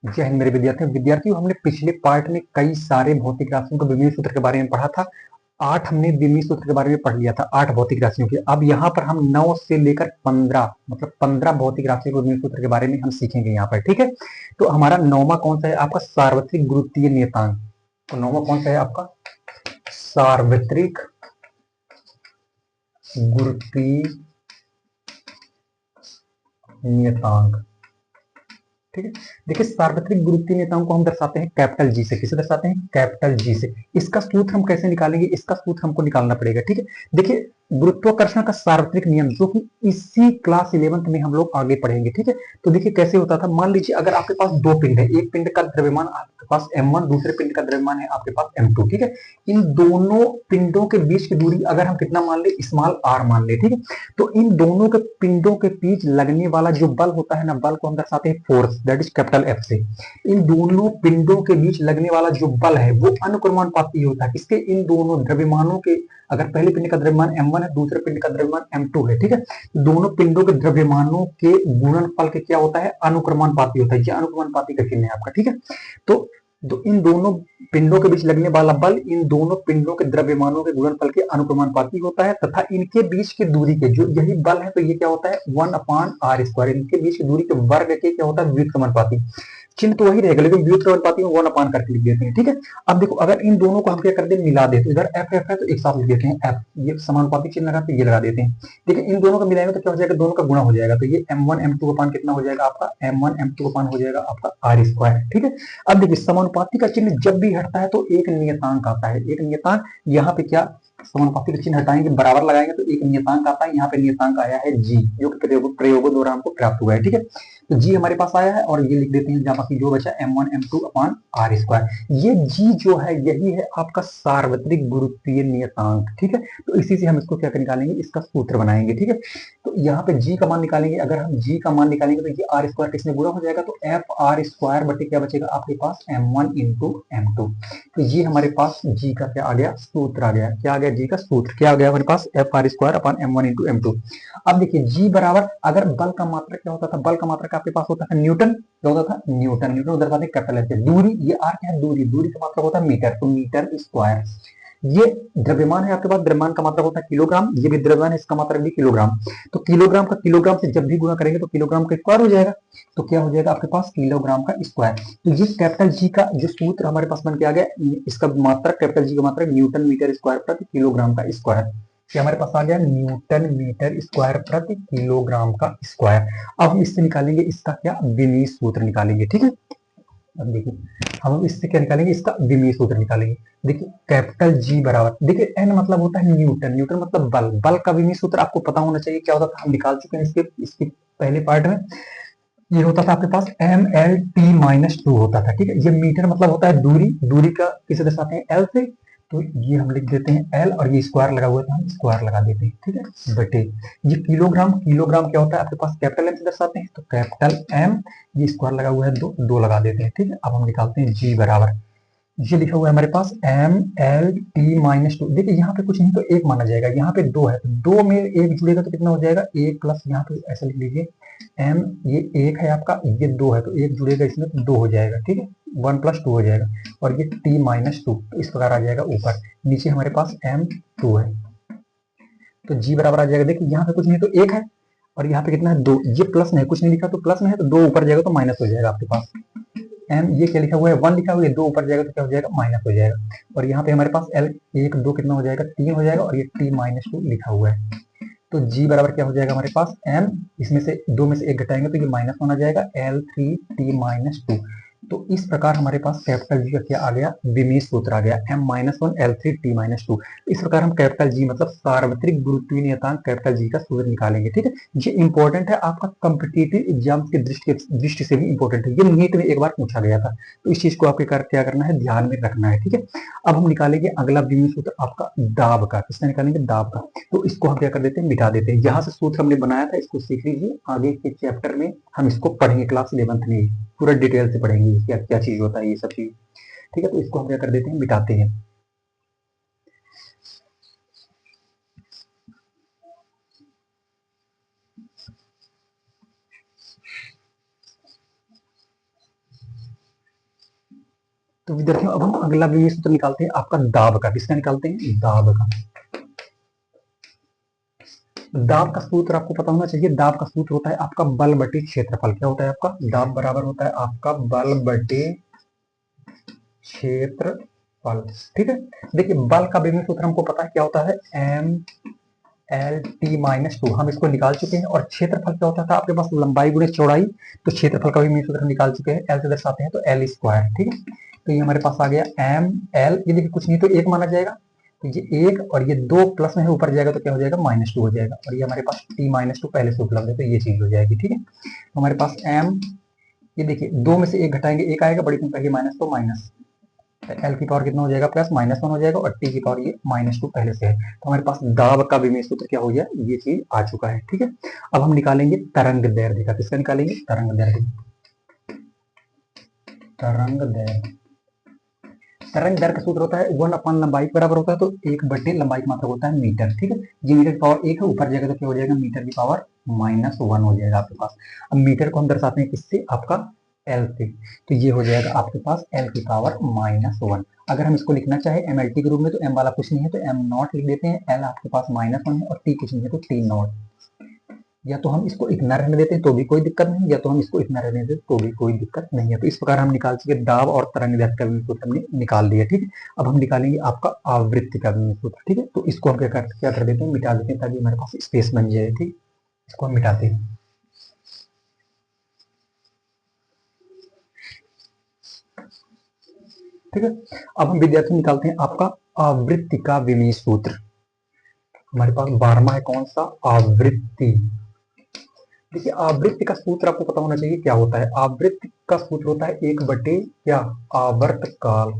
जय हिंद मेरे विद्यार्थियों, हमने पिछले पार्ट में कई सारे भौतिक राशियों के विभिन्न सूत्र के बारे में पढ़ा था। 8 हमने विभिन्न सूत्र के बारे में पढ़ लिया था, 8 भौतिक राशियों के। अब यहाँ पर हम 9 से लेकर 15 मतलब 15 भौतिक राशियों के विभिन्न सूत्र के बारे में हम सीखेंगे यहाँ पर, ठीक है। तो हमारा 9वां कौन सा है आपका? सार्वत्रिक गुरुत्वीय नियतांक। तो 9वां कौन सा है आपका? सार्वत्रिक गुरुत्वीय नियतांक, ठीक है। देखिए, सार्वत्रिक गुरुत्वीय नियतांक को हम दर्शाते हैं कैपिटल जी से। किसे दर्शाते हैं? कैपिटल जी से। इसका सूत्र हम कैसे निकालेंगे? इसका सूत्र हमको निकालना पड़ेगा, ठीक है। देखिए, गुरुत्वाकर्षण का सार्वत्रिक नियम, जो कि इसी क्लास 11th में हम लोग आगे पढ़ेंगे, ठीक है। तो देखिए कैसे होता था। मान लीजिए अगर आपके पास दो पिंड है, एक पिंड का द्रव्यमान आपके पास m1, दूसरे पिंड का द्रव्यमान है आपके पास m2, ठीक है। इन दोनों पिंडों के बीच की दूरी अगर हम कितना मान ले? स्मॉल r मान ले, ठीक है। तो इन दोनों के पिंडों के बीच लगने वाला जो बल होता है ना, बल को हम दर्शाते हैं force, that is capital F से। इन दोनों पिंडों के बीच लगने वाला जो बल है वो अनुक्रमानुपाती होता है। किसके? इन दोनों द्रव्यमानों के। अगर पहले पिंड का द्रव्यमान m1 है, दूसरे पिंड का द्रव्यमान m2 है, ठीक है। दोनों पिंडों के द्रव्यमानों के गुणनफल के क्या होता है? अनुक्रमानुपाती होता है। ये अनुक्रमानुपाती का चिन्ह है आपका, ठीक है। तो इन दोनों पिंडों के बीच लगने वाला बल इन दोनों पिंडों के द्रव्यमानों के गुणनफल के अनुक्रमानुपाती होता है, तथा इनके बीच की दूरी के जो यही बल है, तो ये क्या होता है? 1/r²। इनके बीच की दूरी के वर्ग के क्या होता है? व्युत्क्रमानुपाती। चिन्ह तो वही रहेगा, लेकिन व्युत्क्रमानुपाती में 1 करके लिख देते हैं, ठीक है। अब देखो, अगर इन दोनों को हम क्या कर दे? मिला दे, तो इधर एफ एफ है तो एक साथ लिख देते हैं एफ। ये समानुपाती चिन्ह लगाते ये लगा देते हैं। देखिए, इन दोनों का मिलाएंगे तो क्या हो जाएगा? दोनों का गुणा हो जाएगा। तो ये m1 m2 का मान कितना हो जाएगा आपका? m1 m2 का मान हो जाएगा आपका r², ठीक है। अब देखिए, समानुपाती का चिन्ह जब भी हटता है तो एक नियतांक आता है। एक नियतांक, यहाँ पे क्या समानुपाती का चिन्ह हटाएंगे, बराबर लगाएंगे तो एक नियतांक आता है। यहाँ पे नियतांक आया है जी, जो कि प्रयोगों द्वारा हमको प्राप्त हुआ है, ठीक है। तो जी हमारे पास आया है और ये लिख देते हैं जहां बाकी जो बचा m1 m2 अपॉन r²। ये जी जो है यही है आपका सार्वत्रिक गुरुत्वीय नियतांक, ठीक है। तो इसी से हम इसको क्या निकालेंगे? इसका सूत्र बनाएंगे, ठीक है। तो यहाँ पे जी का मान निकालेंगे। अगर हम जी का मान निकालेंगे तो ये r² किसमें गुणा हो जाएगा? तो f(r²) बटे क्या बचेगा आपके पास? m1 into m2। तो ये हमारे पास जी का क्या आ गया? सूत्र आ गया। क्या आ गया? जी का सूत्र क्या आ गया हमारे पास? f(r²) upon m1 into m2। अब देखिए, जी बराबर, अगर बल का मात्रक क्या होता था? बल का मात्रक आपके पास होता था न्यूटन। क्या होता था? न्यूटन। न्यूटन उधर था कैपिटल एच। दूरी, ये आर क्या है? दूरी। दूरी का मात्रक होता है मीटर, तो मीटर स्क्वायर। ये द्रव्यमान है आपके पास, द्रव्यमान का मात्रक होता है किलोग्राम। ये भी द्रव्यमान है, इसका मात्रक भी किलोग्राम। तो किलोग्राम का किलोग्राम से जब भी गुणा करेंगे तो किलोग्राम का स्क्वायर हो जाएगा। तो क्या हो जाएगा आपके पास? किलोग्राम का स्क्वायर। तो ये कैपिटल जी का जो सूत्र हमारे पास बन के आ गया, इसका मात्रक कैपिटल जी का मात्रक न्यूटन मीटर स्क्वायर प्रति किलोग्राम का स्क्वायर। ये हमारे पास आ गया न्यूटन मीटर स्क्वायर प्रति किलोग्राम का स्क्वायर। अब हम इससे निकालेंगे इसका क्या? विमीय सूत्र निकालेंगे, ठीक है। अब देखिए, हम इससे क्या निकालेंगे? इसका विमीय सूत्र निकालेंगे। देखिए, कैपिटल जी बराबर, देखिए एन मतलब होता है न्यूटन। न्यूटन मतलब बल। बल का विमीय सूत्र आपको पता होना चाहिए क्या होता था, हम निकाल चुके हैं इसके पहले पार्ट में। ये होता था आपके पास ml(t-2) होता था, ठीक है। ये मीटर मतलब होता है दूरी। दूरी का किसे दर्शाते हैं? एल से। तो ये हम लिख देते हैं एल, और ये स्क्वायर लगा हुआ था, हम स्क्वायर लगा देते हैं, ठीक है, बटे ये किलोग्राम। किलोग्राम क्या होता है आपके पास? कैपिटल एम से दर्शाते हैं, तो कैपिटल एम, ये स्क्वायर लगा हुआ है, दो लगा देते हैं, ठीक है। अब हम निकालते हैं जी बराबर, ये लिखा हुआ है हमारे पास ml(t-2). देखिए, यहाँ पे कुछ नहीं तो एक माना जाएगा। यहाँ पे दो है तो दो में एक जुड़ेगा तो कितना हो जाएगा? एक प्लस, यहाँ पे ऐसा लिख लीजिए m, ये एक है आपका, ये दो है तो एक जुड़ेगा इसमें तो दो हो जाएगा, ठीक है। 1+2 हो जाएगा, और ये t-2 तो इस प्रकार आ जाएगा ऊपर। नीचे हमारे पास m2 है, तो जी बराबर आ जाएगा। देखिए, यहाँ पे कुछ नहीं तो एक है, और यहाँ पे कितना है? दो। ये प्लस में है, कुछ नहीं लिखा तो प्लस में है, तो दो ऊपर जाएगा तो माइनस हो जाएगा आपके पास। एम, ये क्या लिखा हुआ है? 1 लिखा हुआ है, दो ऊपर जाएगा तो क्या हो जाएगा? माइनस हो जाएगा। और यहाँ पे हमारे पास एल, एक दो कितना हो जाएगा? 3 हो जाएगा, और ये t-2 लिखा हुआ है। तो जी बराबर क्या हो जाएगा हमारे पास? एम, इसमें से दो में से एक घटाएंगे तो ये माइनस होना जाएगा, L3t-2। तो इस प्रकार हमारे पास कैपिटल जी का क्या आ गया? विमीय सूत्र आ गया, m-1 L3t-2। इस प्रकार हम कैपिटल जी मतलब सार्वत्रिक गुरुत्वीय नियतांक कैपिटल जी का सूत्र निकालेंगे, ठीक है। ये इंपॉर्टेंट है, आपका कॉम्पिटिटिव एग्जाम के दृष्टि से भी इंपॉर्टेंट है। ये नीट में एक बार पूछा गया था, तो इस चीज को आपके क्या करना है? ध्यान में रखना है, ठीक है। अब हम निकालेंगे अगला विमीय सूत्र आपका दाब का। किसका निकालेंगे? दाब का। तो इसको हम क्या कर देते हैं? मिटा देते हैं। यहाँ से सूत्र हमने बनाया था, इसको सीख लीजिए। आगे के चैप्टर में हम इसको पढ़ेंगे, क्लास 11th में पूरा डिटेल से पढ़ेंगे क्या क्या चीज होता है, ये सब चीज, ठीक है। तो इसको हम क्या कर देते हैं? मिटाते हैं। तो विद्यार्थियों अब हम अगला विमीय सूत्र निकालते हैं आपका दाब का। किसका निकालते हैं? दाब का। दाब का सूत्र आपको पता होना चाहिए। दाब का सूत्र होता है आपका बल बटे क्षेत्रफल। क्या होता है आपका? दाब बराबर होता है आपका बल बटे क्षेत्रफल। ठीक है, देखिए बल का विमीय सूत्र हमको पता है क्या होता है? M L T minus two, हम इसको निकाल चुके हैं। और क्षेत्रफल क्या होता था आपके पास? लंबाई गुणे चौड़ाई। तो क्षेत्रफल का विमीय सूत्र हम निकाल चुके हैं, एल से दर्शाते हैं तो एल स्क्वायर। ठीक है, तो ये हमारे पास आ गया एम एल, ये देखिए कुछ नहीं तो एक माना जाएगा, तो ये एक और ये दो प्लस में है, ऊपर जाएगा तो क्या हो जाएगा? माइनस टू हो जाएगा। और ये हमारे पास टी माइनस टू पहले से उपलब्ध है, तो ये चीज हो जाएगी। ठीक है, तो हमारे पास एम, ये देखिए दो में से एक घटाएंगे, एक आएगा, बड़ी संख्या की माइनस, तो माइनस एल की पावर कितना हो जाएगा? प्लस माइनस वन हो जाएगा, और टी की पावर ये माइनस टू पहले से है, तो हमारे पास दाब का विमीय सूत्र क्या हो गया? ये चीज आ चुका है। ठीक है, अब हम निकालेंगे तरंग दैर्ध्य का। किसका निकालेंगे? तरंग दैर्ध्य। तरंग दैर्ध्य, तरंग दैर्ध्य का सूत्र होता है वन अपन लंबाई के बराबर होता है, तो एक बटे लंबाई का मात्रक होता है मीटर। ठीक है, ये मीटर की पावर एक है, ऊपर जाएगा तो क्या हो जाएगा? मीटर की पावर माइनस वन हो जाएगा आपके पास। अब मीटर को हम दर्शाते हैं किससे? आपका एल से, तो ये हो जाएगा आपके पास एल की पावर माइनस वन। अगर हम इसको लिखना चाहे एम एल टी के रूप में, तो एम वाला कुछ नहीं है तो एम नॉट लिख देते हैं, एल आपके पास माइनस वन है, और टी कुछ नहीं है तो टी नॉट। या तो हम इसको इतना रहने देते हैं तो भी कोई दिक्कत नहीं, या तो हम इसको इतना रहने देते तो भी कोई दिक्कत नहीं है। तो इस प्रकार हम निकाल चुके दाब और तरंग दैर्ध्य का विमीय सूत्र हमने निकाल लिया। ठीक है, अब हम निकालेंगे आपका आवृत्ति का विमीय सूत्र। ठीक है, तो इसको हम क्या कर देते हैं? मिटा देते हैं, ताकि हमारे पास स्पेस बन जाए। ठीक, इसको हम मिटाते हैं। ठीक है, अब हम विद्यार्थी निकालते हैं आपका आवृत्ति का विमीय सूत्र। हमारे पास 12वां है, कौन सा? आवृत्ति। देखिए आवृत्ति का सूत्र आपको पता होना चाहिए क्या होता है। आवृत्ति का सूत्र होता है एक बटे क्या? आवर्तकाल।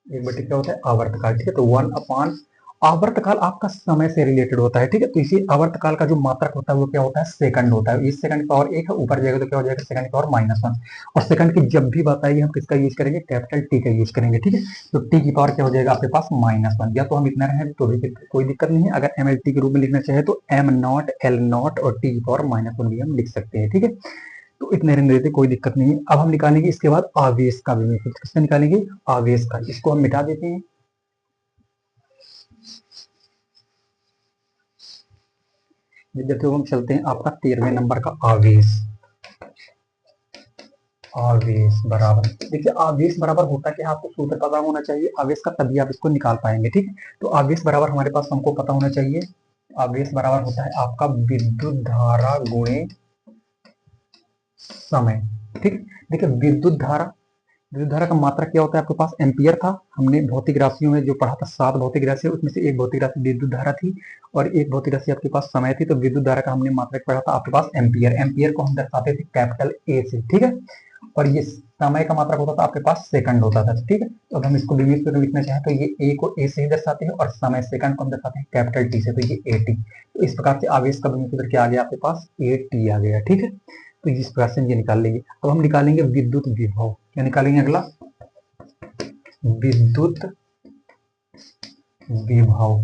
एक बटे क्या होता है? आवर्तकाल। ठीक है, तो वन अपान आवर्तकाल आपका समय से रिलेटेड होता है। ठीक है, तो इसी आवर्तकाल का जो मात्रक होता है वो क्या होता है? सेकंड होता है। इस सेकंड की पावर एक है, ऊपर जाएगा तो क्या हो जाएगा? सेकंड की पावर माइनस वन। और सेकंड की जब भी बात आएगी हम किसका यूज करेंगे? कैपिटल टी का यूज करेंगे। ठीक है, तो टी की पावर क्या हो जाएगा आपके पास? Minus one. या तो हम इतना रहे तो भी कोई दिक्कत नहीं है, अगर एम एल टी के रूप में लिखना चाहे तो एम नॉट एल नॉट और टी की पावर माइनस वन भी हम लिख सकते हैं। ठीक है, तो इतने रहने देते, कोई दिक्कत नहीं है। अब हम निकालेंगे इसके बाद आवेश का विमीय सूत्र। किसका निकालेंगे? आवेश का। इसको हम मिटा देते हैं। विद्यार्थियों हम चलते हैं आपका 13वें नंबर का आवेश। आवेश बराबर, देखिए आवेश बराबर होता क्या है आपको सूत्र पता होना चाहिए आवेश का, तभी आप इसको निकाल पाएंगे। ठीक है, तो आवेश बराबर हमारे पास हमको पता होना चाहिए। आवेश बराबर होता है आपका विद्युत धारा गुणे समय। ठीक, देखिए विद्युत धारा का मात्रक क्या होता है आपके पास? एम्पियर था। हमने भौतिक राशियों में जो पढ़ा था 7 भौतिक राशि, उसमें से एक भौतिक राशि विद्युत धारा थी और एक भौतिक राशि आपके पास समय थी। तो विद्युत धारा का हमने मात्रक पढ़ा था आपके पास एम्पियर। एम्पियर को हम दर्शाते थे कैपिटल ए से। ठीक है, और ये समय का मात्रक होता था आपके पास सेकंड होता था। ठीक है, तो अब हम इसको विमीय सूत्र लिखना चाहें तो ये ए को ए से ही दर्शाते हैं और समय सेकंड को हम दर्शाते हैं कैपिटल टी से, तो ये ए टी। तो इस प्रकार से आवेश का विमीय सूत्र क्या आ गया आपके पास? ए टी आ गया। ठीक है, तो इस प्रकार से ये निकाल लेंगे। अब हम निकालेंगे विद्युत विभव। क्या निकालेंगे? अगला विद्युत विभव।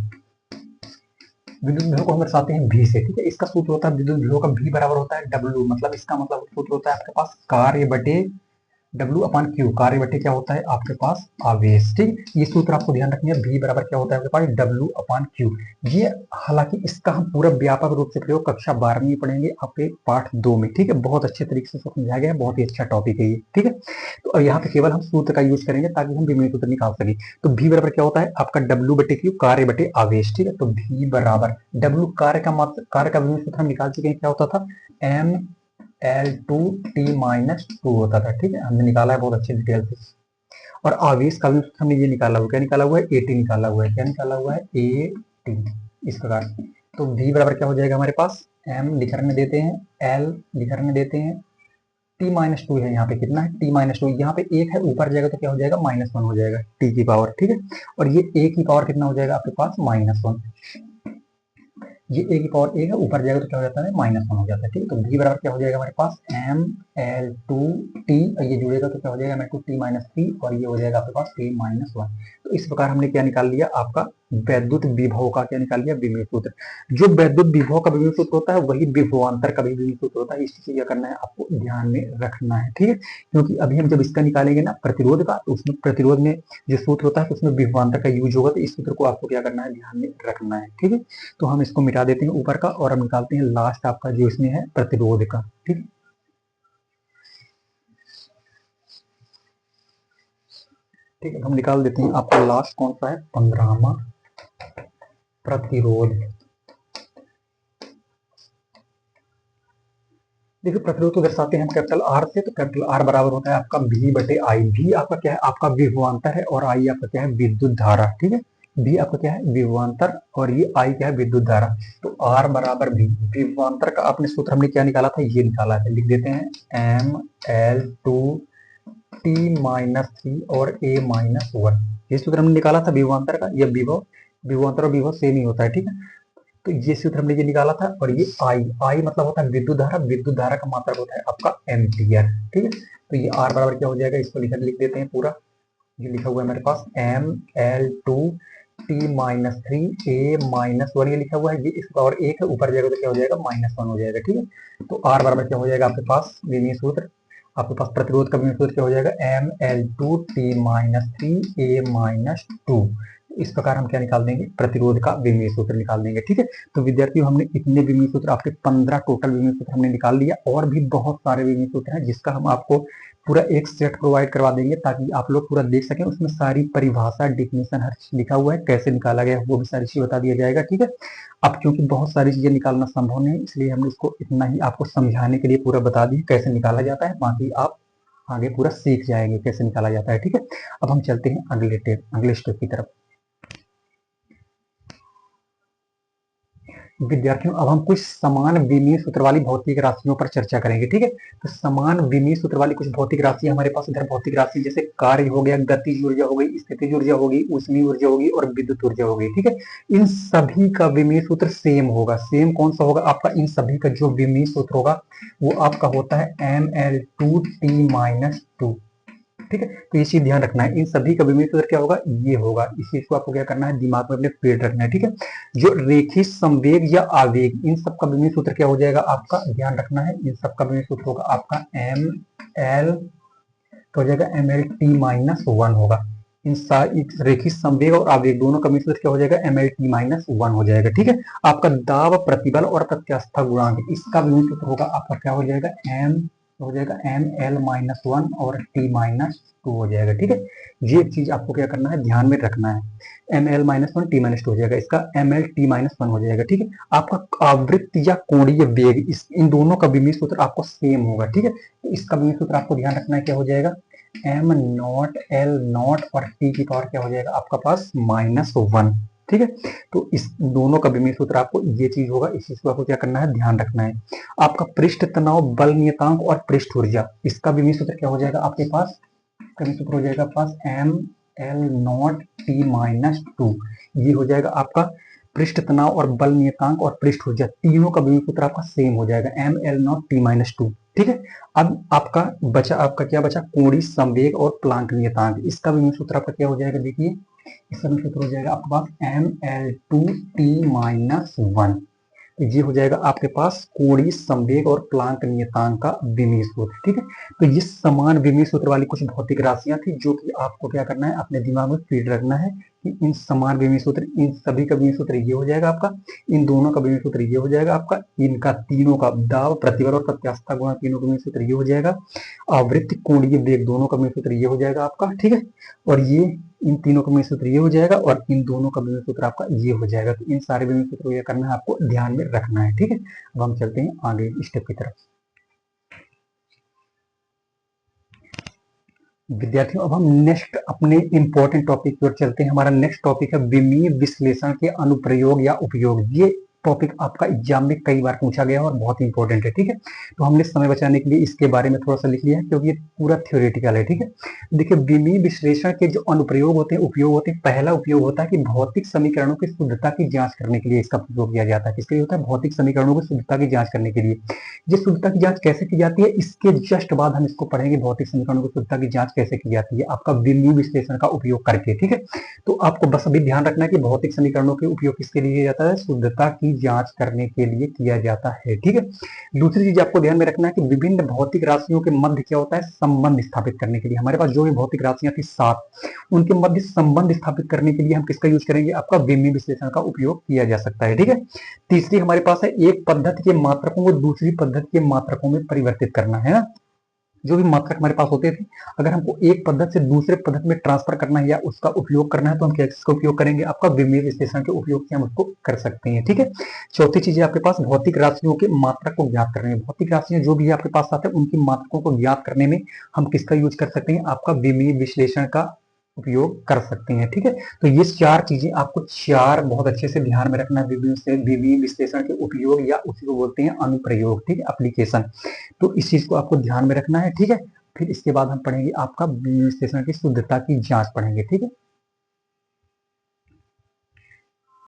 विद्युत विभव को हम दर्शाते हैं V से। ठीक है, इसका सूत्र होता है विद्युत विभव का V बराबर होता है W, मतलब इसका मतलब सूत्र होता है आपके पास कार्य बटे W अपान Q। कार्य बटे क्या होता है आपके पास? आवेश। ठीक, ये सूत्र आपको ध्यान रखना है। V बराबर क्या होता है आपके पास? W अपान Q। ये हालांकि इसका हम पूरा व्यापक रूप से प्रयोग कक्षा 12वीं में पढ़ेंगे आपके पाठ 2 में। ठीक है, बहुत अच्छे तरीके से समझाया गया है, बहुत ही अच्छा टॉपिक है ये। ठीक है, तो यहाँ पे केवल हम सूत्र का यूज करेंगे ताकि हम विमीय सूत्र निकाल सके। तो V बराबर क्या होता है आपका? W बटे Q, कार्य बटे आवेश। ठीक है, तो V बराबर W कार्य का विमीय सूत्र हम निकाल चुके हैं। क्या होता था? M L2 T minus two होता था। ठीक है, हमने निकाला है बहुत अच्छे डिटेल से। और आवेश का भी हमने ये निकाला हुआ, क्या निकाला हुआ है? ए टी निकाला हुआ है। क्या निकाला हुआ है? A T. इस प्रकार तो V बराबर क्या हो जाएगा हमारे पास? M लिख रहने देते हैं, L लिख रहने देते हैं, T माइनस टू है यहाँ पे, कितना है? T minus two. यहाँ पे एक है, ऊपर जाएगा तो क्या हो जाएगा? माइनस वन हो जाएगा T की पावर। ठीक है, और ये A की पावर कितना हो जाएगा आपके पास? Minus one. ये ए की पावर ए है, ऊपर जाएगा तो क्या हो जाता है? माइनस वन हो जाता है। ठीक है, तो V बराबर क्या हो जाएगा हमारे पास? एम एल टू टी, ये जुड़ेगा तो क्या हो जाएगा? M L two T minus three, और ये हो जाएगा आपके पास ए माइनस वन। तो इस प्रकार हमने क्या निकाल लिया, आपका वैद्युत विभव का क्या निकाल लिया, विभव सूत्र। जो वैद्युत विभव का विभव सूत्र होता है वही विभवांतर का भी विभव सूत्र होता है। इस चीज से क्या करना है, आपको ध्यान में रखना है, ठीक है। क्योंकि अभी हम जब इसका निकालेंगे ना प्रतिरोध का, तो उसमें प्रतिरोध में जो सूत्र होता है तो उसमें विभवांतर का यूज होगा, तो इस सूत्र को आपको क्या करना है, ध्यान में रखना है, ठीक है। तो हम इसको मिटा देते हैं ऊपर का और हम निकालते हैं लास्ट आपका जो इसमें है प्रतिरोध का, ठीक है। ठीक है, हम निकाल देते हैं आपका लास्ट कौन सा है, 15वां प्रतिरोध। देखिए प्रतिरोध को दर्शाते हैं हम कैपिटल आर से, तो कैपिटल आर बराबर होता है आपका V बटे आई। भी आपका क्या है, आपका विभवांतर है और आई आपका क्या है, विद्युत धारा, ठीक है। भी आपका क्या है, विभवांतर और ये आई क्या है, विद्युत धारा। तो आर बराबर भी, विभवांतर का आपने सूत्र हमने क्या निकाला था, ये निकाला है, लिख देते हैं ML2T-3 और A-1। ये सूत्र हमने निकाला था विभवांतर का। यह विभव, विभवांतर और विभव सेम ही होता है, ठीक है। तो ये सूत्र हमने ये निकाला था और ये आई मतलब होता है विद्युत धारा, विद्युत धारा का मात्रक होता है आपका एम्पियर, ठीक है। तो ये आर बराबर क्या हो जाएगा, इसको लिख देते हैं पूरा, ये लिखा हुआ है मेरे पास ML2T-3 A-1, ये लिखा हुआ है, ये इसका और एक है ऊपर जाएगा तो क्या हो जाएगा, -1 हो जाएगा, ठीक है। तो आर बराबर क्या हो जाएगा आपके पास, विभव सूत्र, आपके पास प्रतिरोध का विभव सूत्र क्या हो जाएगा, ML2T-3 A-2। इस प्रकार हम क्या निकाल देंगे, प्रतिरोध का विभव सूत्र निकाल देंगे, ठीक है। तो विद्यार्थियों हमने इतने विभव सूत्र, आपके 15 टोटल विभव सूत्र हमने निकाल लिया, और भी बहुत सारे विभव सूत्र हैं जिसका हम आपको पूरा एक सेट प्रोवाइड करवा देंगे ताकि आप लोग पूरा देख सकें। उसमें सारी परिभाषा, डिफिनेशन, हर चीज लिखा हुआ है, कैसे निकाला गया वो भी सारी चीज बता दिया जाएगा, ठीक है। अब क्योंकि बहुत सारी चीजें निकालना संभव नहीं, इसलिए हमने इसको इतना ही आपको समझाने के लिए पूरा बता दिया कैसे निकाला जाता है, बाकी आप आगे पूरा सीख जाएंगे कैसे निकाला जाता है, ठीक है। अब हम चलते हैं अगले स्टेप की तरफ। विद्यार्थियों अब हम कुछ समान विमीय सूत्र वाली भौतिक राशियों पर चर्चा करेंगे, ठीक है। तो समान विमीय सूत्र वाली कुछ भौतिक राशि हमारे पास इधर भौतिक राशि जैसे कार्य हो गया, गतिज ऊर्जा हो गई, स्थितिज ऊर्जा होगी, ऊष्मीय ऊर्जा होगी और विद्युत ऊर्जा होगी, ठीक है। इन सभी का विमीय सूत्र सेम होगा। सेम कौन सा होगा आपका, इन सभी का जो विमीय सूत्र होगा वो आपका होता है ML2T-2, ठीक है। तो ये चीज ध्यान रखना है, इन सभी का विमीय सूत्र क्या होगा, ये होगा। इस चीज को आपको क्या करना है, दिमाग में अपने फीड रखना है, ठीक है। जो रेखीय संवेग या आवेग, इन सब का विमीय सूत्र क्या हो जाएगा आपका, ध्यान रखना है, इन सब का विमीय सूत्र होगा आपका ML, तो हो जाएगा ML-T-1 होगा। इन रेखीय संवेग और आवेग दोनों का विमीय सूत्र क्या हो जाएगा, ML-T-1 हो जाएगा, ठीक है। आपका दाब, प्रतिबल और प्रत्यास्था गुणांक, इसका विमीय सूत्र होगा आपका क्या हो जाएगा, हो जाएगा ML-1 और T-2 हो जाएगा, ठीक है। ये एक चीज आपको क्या करना है, ध्यान में रखना है, ML-1 T-2 हो जाएगा, इसका ML-T-1 हो जाएगा, ठीक है। आपका आवृत्ति या कोणीय वेग, इन दोनों का विमीय सूत्र आपको सेम होगा, ठीक है। तो इसका विमीय सूत्र आपको ध्यान रखना है, क्या हो जाएगा, M0 L0 और T की पावर क्या हो जाएगा आपका पास -1, ठीक है। तो इस दोनों का विमीय सूत्र आपको ये चीज होगा, इस चीज को आपको क्या करना है, ध्यान रखना है। आपका पृष्ठ तनाव बल नियतांक और पृष्ठ ऊर्जा, इसका विमीय सूत्र क्या हो जाएगा आपके पास, विमीय सूत्र हो जाएगा पास ML0T-2, ये हो जाएगा आपका पृष्ठ तनाव और बल नियतांक और पृष्ठ ऊर्जा, तीनों का विमीय सूत्र आपका सेम हो जाएगा ML0T-2, ठीक है। अब आपका बचा, आपका क्या बचा, कोणीय संवेग और प्लांक नियतांक, इसका विमीय सूत्र आपका क्या हो जाएगा, देखिए इसका विमीय सूत्र हो जाएगा आपके पास ML2T-1, ये हो जाएगा आपके पास कोणीय संवेग और प्लांक नियतांक का विमीय सूत्र, ठीक है। तो ये समान विमीय सूत्र वाली कुछ भौतिक राशियां थी जो कि आपको क्या करना है, अपने दिमाग में फीड रखना है कि इन समान विमीय सूत्र, इन सभी का विमीय सूत्र ये हो जाएगा आपका, इन दोनों का विमीय सूत्र ये हो जाएगा आपका, इनका तीनों का दाब, प्रतिबल और प्रत्यास्था गुणांक तीनों का विमीय सूत्र ये हो जाएगा, आवृत्ति, कोणीय वेग दोनों का विमीय सूत्र ये हो जाएगा आपका, ठीक है। और ये इन तीनों का विमीय सूत्र ये हो जाएगा और इन दोनों का विमीय सूत्र आपका ये हो जाएगा। तो इन सारे विमीय सूत्रों को ये करना है, आपको ध्यान में रखना है, ठीक है। अब हम चलते हैं आगे स्टेप की तरफ। विद्यार्थियों अब हम नेक्स्ट अपने इंपॉर्टेंट टॉपिक की ओर चलते हैं। हमारा नेक्स्ट टॉपिक है विमीय विश्लेषण के अनुप्रयोग या उपयोग। ये टॉपिक आपका एग्जाम में कई बार पूछा गया और बहुत ही इंपॉर्टेंट है, ठीक है। तो हमने समय बचाने के लिए इसके बारे में थोड़ा सा लिख लिया है, क्योंकि ये पूरा थ्योरेटिकल है, ठीक है। देखिए, विमीय विश्लेषण के जो अनुप्रयोग होते हैं, उपयोग होते हैं, पहला उपयोग होता है कि भौतिक समीकरणों की शुद्धता की जांच करने के लिए इसका उपयोग किया जाता है। किसके लिए होता है? भौतिक समीकरणों की शुद्धता की जांच करने के लिए। ये शुद्धता की जांच कैसे की जाती है, इसके जस्ट बाद हम इसको पढ़ेंगे, भौतिक समीकरणों की शुद्धता की जांच कैसे की जाती है आपका विमीय विश्लेषण का उपयोग करके, ठीक है। तो आपको बस अभी ध्यान रखना है कि भौतिक समीकरणों के उपयोग किसके लिए किया जाता है? शुद्धता की जांच करने के लिए किया जाता है, ठीक है। दूसरी चीज आपको ध्यान में रखना है कि विभिन्न भौतिक राशियों के मध्य क्या होता है? संबंध स्थापित करने के लिए। हमारे पास जो भी भौतिक राशियां थी 7, उनके मध्य संबंध स्थापित करने के लिए हम किसका यूज करेंगे? आपका विमीय विश्लेषण का उपयोग किया जा सकता है, ठीक है। तीसरी हमारे पास है एक पद्धति के मात्रकों को दूसरी पद्धति के मात्रकों में परिवर्तित करना, है ना। जो भी मात्रक हमारे पास होते थे, अगर हमको एक पद्धति से दूसरे पद्धति में ट्रांसफर करना है या उसका उपयोग करना है, तो हम किसका उपयोग करेंगे? आपका विमीय विश्लेषण के उपयोग से हम उसको कर सकते हैं, ठीक है। चौथी चीज है आपके पास भौतिक राशियों के मात्रक को ज्ञात करने में। भौतिक राशियां जो भी आपके पास आते हैं, उनकी मात्रकों को ज्ञात करने में हम किसका यूज कर सकते हैं? आपका विमीय विश्लेषण का उपयोग कर सकते हैं, ठीक है। तो ये 4 चीजें आपको 4 बहुत अच्छे से ध्यान में रखना है। विमीय विश्लेषण के उपयोग या उसी को बोलते हैं अनुप्रयोग, ठीक है, एप्लीकेशन। तो इस चीज को आपको ध्यान में रखना है, ठीक है। फिर इसके बाद हम पढ़ेंगे आपका विमीय विश्लेषण की शुद्धता की जांच पढ़ेंगे, ठीक है।